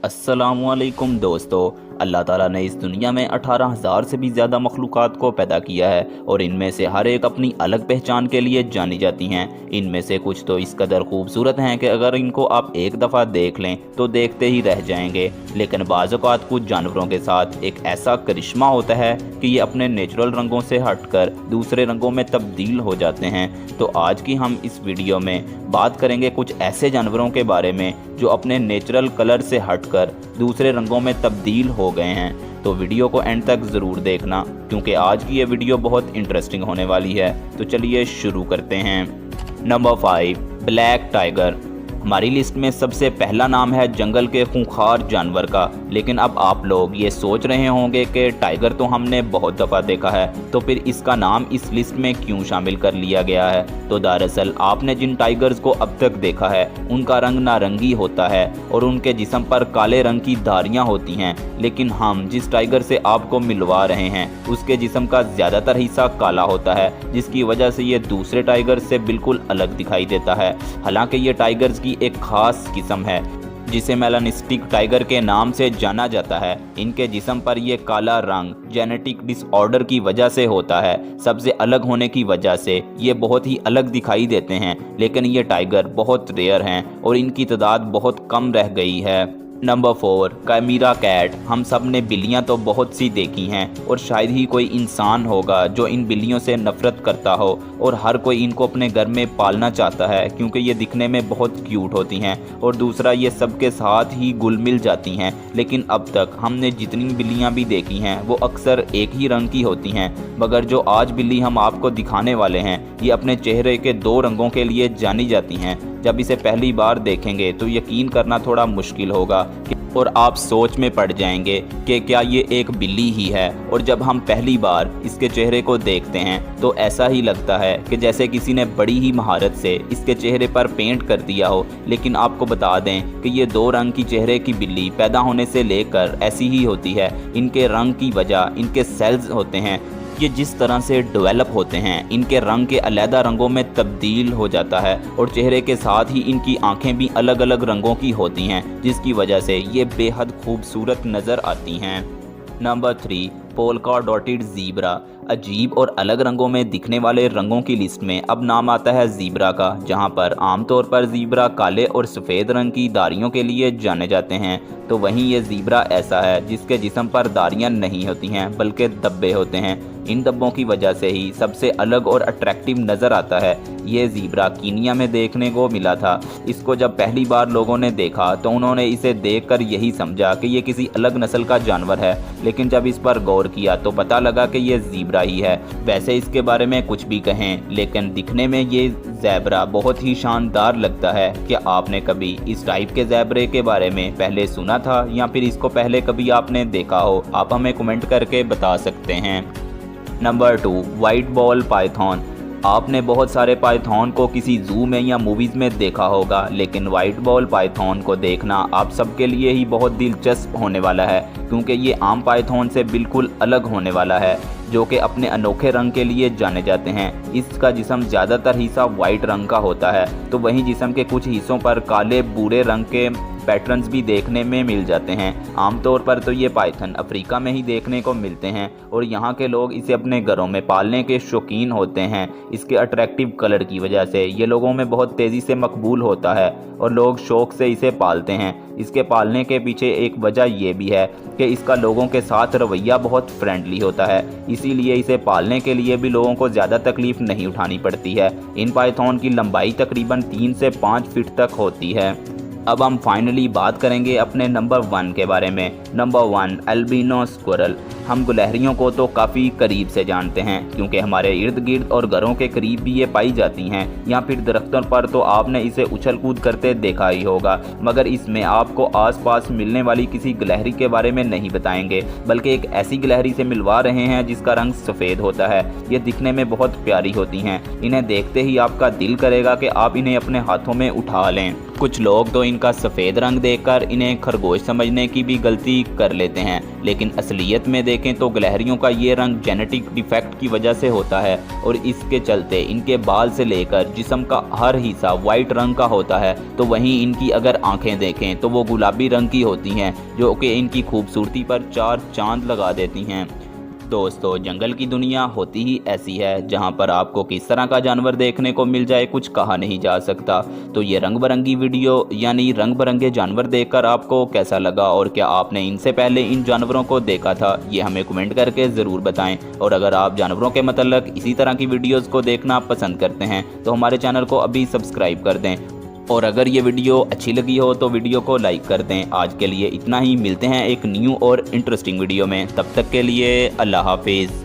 अस्सलामुअलैकुम दोस्तों, अल्लाह ताला ने इस दुनिया में 18,000 से भी ज़्यादा मखलूक़ात को पैदा किया है और इनमें से हर एक अपनी अलग पहचान के लिए जानी जाती हैं। इनमें से कुछ तो इस कदर खूबसूरत हैं कि अगर इनको आप एक दफ़ा देख लें तो देखते ही रह जाएंगे, लेकिन बाज़ औक़ात कुछ जानवरों के साथ एक ऐसा करिश्मा होता है कि ये अपने नेचुरल रंगों से हटकर दूसरे रंगों में तब्दील हो जाते हैं। तो आज की हम इस वीडियो में बात करेंगे कुछ ऐसे जानवरों के बारे में जो अपने नेचुरल कलर से हटकर दूसरे रंगों में तब्दील हो गए हैं। तो वीडियो को एंड तक ज़रूर देखना क्योंकि आज की ये वीडियो बहुत इंटरेस्टिंग होने वाली है। तो चलिए शुरू करते हैं। Number 5, black tiger. हमारी लिस्ट में सबसे पहला नाम है जंगल के खूंखार जानवर का, लेकिन अब आप लोग ये सोच रहे होंगे कि टाइगर तो हमने बहुत दफ़ा देखा है, तो फिर इसका नाम इस लिस्ट में क्यों शामिल कर लिया गया है। तो दरअसल आपने जिन टाइगर्स को अब तक देखा है उनका रंग नारंगी होता है और उनके जिस्म पर काले रंग की धारियाँ होती हैं, लेकिन हम जिस टाइगर से आपको मिलवा रहे हैं उसके जिस्म का ज़्यादातर हिस्सा काला होता है, जिसकी वजह से ये दूसरे टाइगर से बिल्कुल अलग दिखाई देता है। हालांकि ये टाइगर्स की एक खास किस्म है जिसे मेलानिस्टिक टाइगर के नाम से जाना जाता है। इनके जिस्म पर यह काला रंग जेनेटिक डिसऑर्डर की वजह से होता है। सबसे अलग होने की वजह से ये बहुत ही अलग दिखाई देते हैं, लेकिन ये टाइगर बहुत रेयर हैं और इनकी तादाद बहुत कम रह गई है। नंबर 4, कैमीरा कैट। हम सब ने बिल्लियाँ तो बहुत सी देखी हैं और शायद ही कोई इंसान होगा जो इन बिल्लियों से नफरत करता हो, और हर कोई इनको अपने घर में पालना चाहता है क्योंकि ये दिखने में बहुत क्यूट होती हैं और दूसरा ये सबके साथ ही घुल मिल जाती हैं। लेकिन अब तक हमने जितनी बिल्लियाँ भी देखी हैं वो अक्सर एक ही रंग की होती हैं, मगर जो आज बिल्ली हम आपको दिखाने वाले हैं ये अपने चेहरे के 2 रंगों के लिए जानी जाती हैं। जब इसे पहली बार देखेंगे तो यकीन करना थोड़ा मुश्किल होगा और आप सोच में पड़ जाएंगे कि क्या ये एक बिल्ली ही है। और जब हम पहली बार इसके चेहरे को देखते हैं तो ऐसा ही लगता है कि जैसे किसी ने बड़ी ही महारत से इसके चेहरे पर पेंट कर दिया हो। लेकिन आपको बता दें कि ये 2 रंग की चेहरे की बिल्ली पैदा होने से लेकर ऐसी ही होती है। इनके रंग की वजह इनके सेल्स होते हैं, ये जिस तरह से डेवलप होते हैं इनके रंग के अलग रंगों में तब्दील हो जाता है और चेहरे के साथ ही इनकी आंखें भी अलग अलग रंगों की होती हैं, जिसकी वजह से ये बेहद खूबसूरत नज़र आती हैं। Number 3, polka dotted zebra. अजीब और अलग रंगों में दिखने वाले रंगों की लिस्ट में अब नाम आता है ज़ीब्रा का, जहां पर आमतौर पर ज़ीब्रा काले और सफ़ेद रंग की धारियों के लिए जाने जाते हैं। तो वहीं ये ज़ीब्रा ऐसा है जिसके जिस्म पर धारियां नहीं होती हैं बल्कि धब्बे होते हैं। इन धब्बों की वजह से ही सबसे अलग और अट्रैक्टिव नज़र आता है। ये ज़ीब्रा कीनिया में देखने को मिला था। इसको जब पहली बार लोगों ने देखा तो उन्होंने इसे देखकर यही समझा कि ये किसी अलग नस्ल का जानवर है, लेकिन जब इस पर गौर किया तो पता लगा कि ये ज़ीब्रा ही है। वैसे इसके बारे में कुछ भी कहें, लेकिन दिखने में ये ज़ेब्रा बहुत ही शानदार लगता है। क्या आपने कभी इस टाइप के ज़ेब्रे के बारे में पहले सुना था या फिर इसको पहले कभी आपने देखा हो? आप हमें कमेंट करके बता सकते हैं। Number 2, white ball Python. आपने बहुत सारे पाइथन को किसी जू में या मूवीज़ में देखा होगा, लेकिन वाइट बॉल पाइथन को देखना आप सबके लिए ही बहुत दिलचस्प होने वाला है क्योंकि ये आम पाइथन से बिल्कुल अलग होने वाला है, जो कि अपने अनोखे रंग के लिए जाने जाते हैं। इसका जिस्म ज़्यादातर हिस्सा वाइट रंग का होता है, तो वहीं जिस्म के कुछ हिस्सों पर काले भूरे रंग के पैटर्न्स भी देखने में मिल जाते हैं। आमतौर पर तो ये पाइथन अफ्रीका में ही देखने को मिलते हैं और यहाँ के लोग इसे अपने घरों में पालने के शौकीन होते हैं। इसके अट्रैक्टिव कलर की वजह से ये लोगों में बहुत तेज़ी से मकबूल होता है और लोग शौक़ से इसे पालते हैं। इसके पालने के पीछे एक वजह ये भी है कि इसका लोगों के साथ रवैया बहुत फ्रेंडली होता है, इसीलिए इसे पालने के लिए भी लोगों को ज़्यादा तकलीफ़ नहीं उठानी पड़ती है। इन पाइथन की लंबाई तकरीबन 3 से 5 फीट तक होती है। अब हम फाइनली बात करेंगे अपने नंबर 1 के बारे में। Number 1, albino squirrel. हम गुलहरियों को तो काफ़ी करीब से जानते हैं क्योंकि हमारे इर्द गिर्द और घरों के करीब भी ये पाई जाती हैं, या फिर दरख्तों पर तो आपने इसे उछल कूद करते देखा ही होगा। मगर इसमें आपको आसपास मिलने वाली किसी गिलहरी के बारे में नहीं बताएंगे, बल्कि एक ऐसी गिलहरी से मिलवा रहे हैं जिसका रंग सफ़ेद होता है। ये दिखने में बहुत प्यारी होती हैं। इन्हें देखते ही आपका दिल करेगा कि आप इन्हें अपने हाथों में उठा लें। कुछ लोग तो इनका सफ़ेद रंग देखकर इन्हें खरगोश समझने की भी गलती कर लेते हैं, लेकिन असलियत में देखें तो गिलहरियों का ये रंग जेनेटिक डिफेक्ट की वजह से होता है और इसके चलते इनके बाल से लेकर जिस्म का हर हिस्सा वाइट रंग का होता है। तो वहीं इनकी अगर आंखें देखें तो वो गुलाबी रंग की होती हैं, जो कि इनकी खूबसूरती पर 4 चांद लगा देती हैं। दोस्तों, जंगल की दुनिया होती ही ऐसी है, जहां पर आपको किस तरह का जानवर देखने को मिल जाए कुछ कहा नहीं जा सकता। तो ये रंग बिरंगी वीडियो यानी रंग बिरंगे जानवर देखकर आपको कैसा लगा और क्या आपने इनसे पहले इन जानवरों को देखा था, ये हमें कमेंट करके ज़रूर बताएं। और अगर आप जानवरों के मतलब इसी तरह की वीडियोज़ को देखना पसंद करते हैं तो हमारे चैनल को अभी सब्सक्राइब कर दें। और अगर ये वीडियो अच्छी लगी हो तो वीडियो को लाइक कर दें। आज के लिए इतना ही, मिलते हैं एक न्यू और इंटरेस्टिंग वीडियो में, तब तक के लिए अल्लाह हाफिज़।